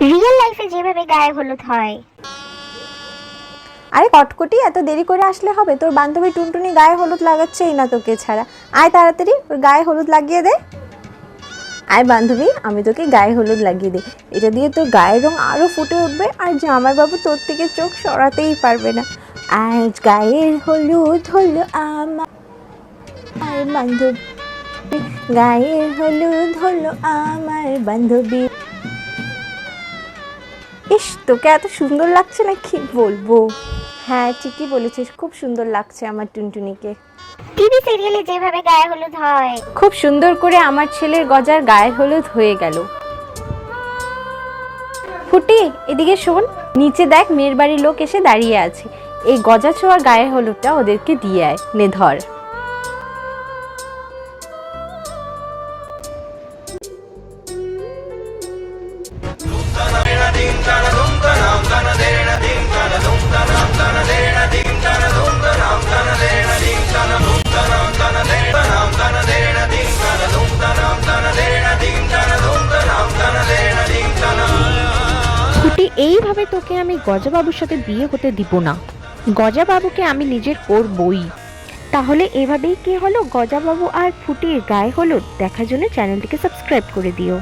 Real লাইফে যেভাবে গায়ে হলুদ হয়। আরে কটকটি, এত দেরি করে আসলে হবে? তোর বান্ধবী টুনটুনি গায়ে হলুদ লাগাচ্ছেই না তোকে ছাড়া। আয় তাড়াতাড়ি, ওর গায়ে হলুদ লাগিয়ে দে। আয় বান্ধবী, আমি তোকে গায়ে হলুদ লাগিয়ে দিই। এটা দিয়ে তোর গায়ের রং আরও ফুটে উঠবে, আর জামাইবাবু তোর থেকে চোখ সরাতেই পারবে না। আজ গায়ের হলুদ হলো আমার বান্ধবী, গায়ের হলুদ হলো আমার বান্ধবী। ইস, তোকে এত সুন্দর লাগছে না কি বলবো। হ্যাঁ ঠিকই বলেছিস, খুব সুন্দর লাগছে আমার টুনটুনিকে। টিভি সিরিয়ালে যেভাবে গায়ে হলুদ হয়। খুব সুন্দর করে আমার ছেলের গজার গায়ে হলুদ হয়ে গেল। ফুটি, এদিকে শোন, নিচে দেখ মেয়ের বাড়ির লোক এসে দাঁড়িয়ে আছে। এই গজা ছোঁয়া গায়ে হলুদটা ওদেরকে দিয়ে আয়, নে ধর। ফুটি, এইভাবে তোকে আমি গজাবাবুর সাথে বিয়ে হতে দিব না। গজাবাবুকে আমি নিজের করবই। তাহলে এভাবেই কি হলো গজাবাবু আর ফুটির গায়ে হলুদ দেখার জন্য চ্যানেলটিকে সাবস্ক্রাইব করে দিও।